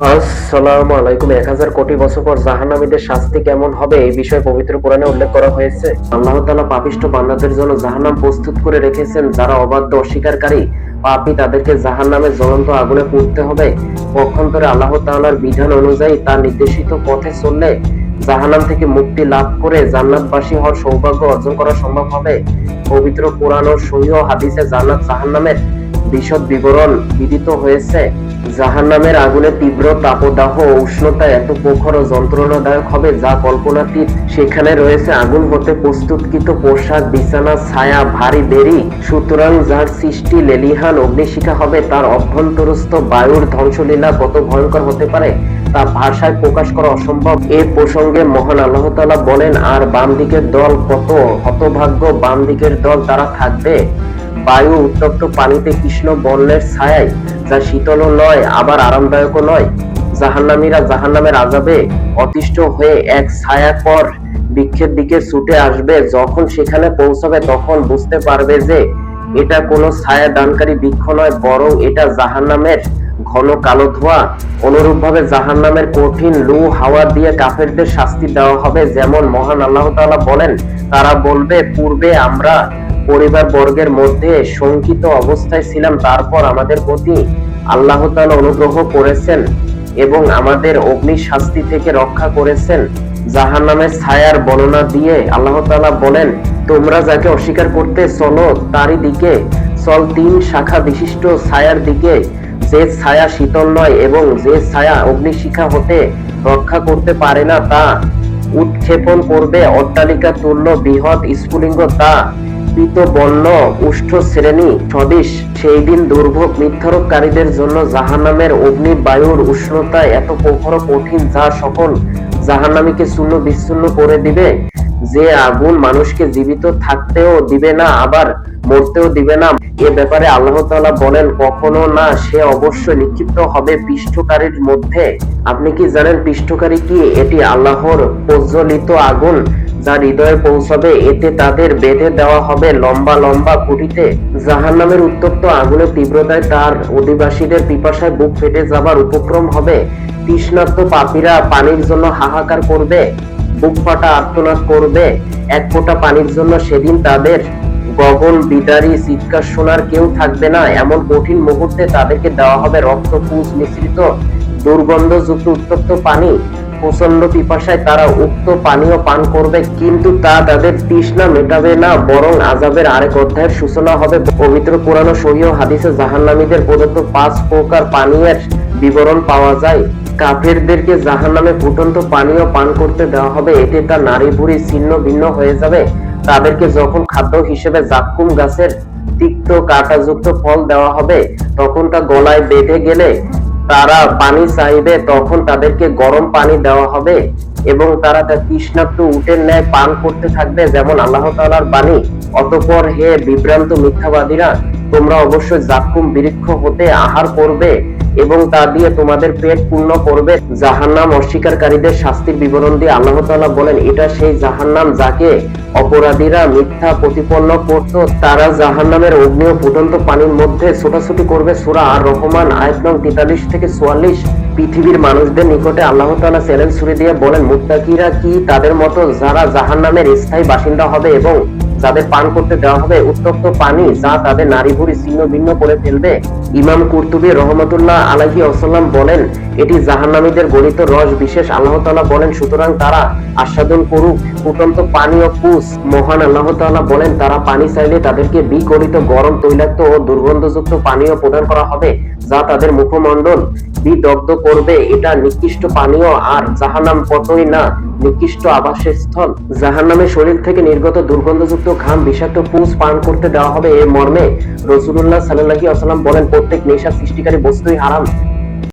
আসসালামু আলাইকুম। 1000 কোটি বছর পর জাহান্নামীদের শাস্তি কেমন হবে এই বিষয়ে পবিত্র কোরআনে উল্লেখ করা হয়েছে। আল্লাহ তাআলা পাপিষ্ঠ বান্দাদের জন্য জাহান্নাম প্রস্তুত করে রেখেছেন। যারা অবাধ্য অস্বীকারী পাপী তাদেরকে জাহান্নামে জ্বলন্ত আগুনে পুড়তে হবে। পক্ষান্তরে আল্লাহ তাআলার বিধান অনুযায়ী তার নির্দেশিত পথে চললে জাহান্নাম থেকে মুক্তি লাভ করে জান্নাতবাসী হওয়ার সৌভাগ্য অর্জন করা সম্ভব হবে। পবিত্র কোরআন ও সহিহ হাদিসে জান্নাত জাহান্নামের বিশদ বিবরণ বিদিত হয়েছে। জাহান্নামের আগুনের তীব্র তাপদাহ ও উষ্ণতা এত প্রখর ও যন্ত্রণাদায়ক হবে যা কল্পনাতীত। সেখানে রয়েছে আগুন হতে প্রস্তুতকৃত পোশাক, বিছানা, ছায়া, ভারী বেড়ি। সুতরাং যার সৃষ্টি লেলিহান অগ্নিশিখা হবে তার অভ্যন্তরস্থ বায়ুর ধ্বংসলীলা কত ভয়ঙ্কর হতে পারে তা ভাষায় প্রকাশ করা অসম্ভব। এ প্রসঙ্গে মহান আল্লাহ তাআলা বলেন, আর বাম দিকের দল কত হতভাগ্য, বাম দিকের দল তারা থাকবে বায়ু উত্তপ্ত পানিতে কৃষ্ণ বর্ণের ছায়ায়, যা শীতলও নয় আবার আরামদায়কও নয়। জাহান্নামীরা জাহান্নামের আযাবে অতিষ্ঠ হয়ে এক ছায়াকর বৃক্ষের দিকে ছুটে আসবে। যখন সেখানে পৌঁছাবে তখন বুঝতে পারবে যে এটা কোনো ছায়া দানকারী বৃক্ষ নয়, বরং এটা জাহান্নামের ঘন কালো ধোঁয়া। অনুরূপভাবে জাহান্নামের কঠিন লু হাওয়া দিয়ে কাফেরদের শাস্তি দেওয়া হবে। যেমন মহান আল্লাহ তাআলা বলেন, তারা বলবে, পূর্বে আমরা পরিবার বর্গের মধ্যে শঙ্কিত অবস্থায় ছিলাম, তারপর আমাদের প্রতি আল্লাহ তাআলা অনুগ্রহ করেছেন এবং আমাদের অগ্নি শাস্তি থেকে রক্ষা করেছেন। জাহান্নামের ছায়ার বর্ণনা দিয়ে আল্লাহ তাআলা বলেন, তোমরা যাকে অস্বীকার করতে চলো তারই দিকে চল 3 শাখা বিশিষ্ট ছায়ার দিকে, যে ছায়া শীতল নয় এবং যে ছায়া অগ্নিশিখা হতে রক্ষা করতে পারে না, তা উৎক্ষেপণ করবে অট্টালিকা তুল্য বৃহৎ স্ফুলিঙ্গ, তা পীতবর্ণ উষ্ঠ শ্রেণী সদৃশ। সেই দিন দুর্ভোগ মিথ্যারোপকারীদের জন্য জাহান্নামের অগ্নি বায়ুর উষ্ণতা এত প্রখর কঠিন যা সকল জাহান্নামীকে চূর্ণ বিচ্ছিন্ন করে দিবে। যে আগুন মানুষকে জীবিত থাকতেও দিবে না আবার মরতেও দিবে না। এ ব্যাপারে আল্লাহ তাআলা বলেন, কখনো না, সে অবশ্যই নিক্ষিপ্ত হবে পৃষ্ঠকারীর মধ্যে। আপনি কি জানেন পৃষ্ঠকারী কি? এটি আল্লাহর প্রজ্বলিত আগুন যা হৃদয়ে পৌঁছাবে। এতে তাদের বেঁধে দেওয়া হবে লম্বা লম্বা খুঁটিতে। জাহান্নামের উত্তপ্ত আগুনের তীব্রতায় তার অধিবাসীদের পিপাসায় বুক ফেটে যাবার উপক্রম হবে। তৃষ্ণার্ত পাপীরা পানির জন্য হাহাকার করবে, বুক ফাটা আর্তনাদ করবে। এক ফোঁটা পানির জন্য সেদিন তাদের গগন বিদারী চিৎকার শোনার কেউ থাকবে না। এমন কঠিন মুহূর্তে তাদেরকে দেওয়া হবে রক্ত পুঁজ মিশ্রিত দুর্গন্ধযুক্ত উত্তপ্ত পানি। প্রচন্ড পিপাসায় তারা উক্ত পানীয় পান করবে, কিন্তু তা তাদের তৃষ্ণা মেটাবে না, বরং আযাবের আরেক অধ্যায়ের সূচনা হবে। পবিত্র কোরআন ও সহিহ হাদিসে জাহান্নামীদের প্রদত্ত 5 প্রকার পানীয়ের বিবরণ পাওয়া যায়। কাফেরদেরকে জাহান্নামে ফুটন্ত পানীয় পান করতে দেওয়া হবে। এতে তার নাড়ি ভুঁড়ি ছিন্ন ভিন্ন হয়ে যাবে। তাদেরকে যখন খাদ্য হিসেবে জাক্কুম গাছের তিক্ত কাঁটাযুক্ত ফল দেওয়া হবে, তখন তা গলায় বেঁধে গেলে তারা পানি চাইবে। তখন তাদেরকে গরম পানি দেওয়া হবে এবং তারা তা তৃষ্ণার্ত উটের ন্যায় পান করতে থাকবে, যেমন আল্লাহ তাআলার বাণী। অতঃপর হে বিভ্রান্ত মিথ্যাবাদীরা, তোমরা অবশ্যই জাক্কুম বৃক্ষ হতে আহার করবে এবং তা দিয়ে তোমাদের পেট পূর্ণ করবে। জাহান্নাম অস্বীকারীদের শাস্তির বিবরণ দিয়ে আল্লাহ তাআলা বলেন, এটা সেই জাহান্নাম যাকে অপরাধীরা মিথ্যা প্রতিপন্ন করত। তারা জাহান্নামের অগ্নি ও ফুটন্ত পানির মধ্যে ছোটাছুটি করবে। সূরা আর রহমান আয়াত নং 43 থেকে 44। পৃথিবীর মানুষদের নিকটে আল্লাহ তাআলা চ্যালেঞ্জ ছুড়ে দিয়ে বলেন, মুত্তাকিরা কি তাদের মতো যারা জাহান্নামের স্থায়ী বাসিন্দা হবে এবং যাদের পান করতে দেওয়া হবে উত্তপ্ত পানি যা তাদের নাড়ি ভুঁড়ি ছিন্ন ভিন্ন করে ফেলবে। ইমাম কুরতুবী রহমাতুল্লাহ আলাইহি ওয়াসাল্লাম বলেন, এটি জাহান্নামীদের গলিত রস বিশেষ। আল্লাহ তাআলা বলেন, সুতরাং তারা আস্বাদন করুক ফুটন্ত পানি ও পুষ। মহান আল্লাহ তাআলা বলেন, তারা পানি চাইলে তাদেরকে বিগলিত গরম তৈলাক্ত ও দুর্গন্ধযুক্ত পানীয় প্রদান করা হবে যা তাদের মুখমণ্ডল বিদগ্ধ করবে। এটা নিকৃষ্ট পানীয়, আর জাহান্নাম কতই না নিকৃষ্ট আবাসের স্থল। জাহান্নামের শরীর থেকে নির্গত দুর্গন্ধযুক্ত ঘাম বিষাক্ত পুষ পান করতে দেওয়া হবে। এ মর্মে রাসূলুল্লাহ সাল্লাল্লাহু আলাইহি ওয়াসাল্লাম বলেন, প্রত্যেক নেশা সৃষ্টিকারী বস্তুই হারাম।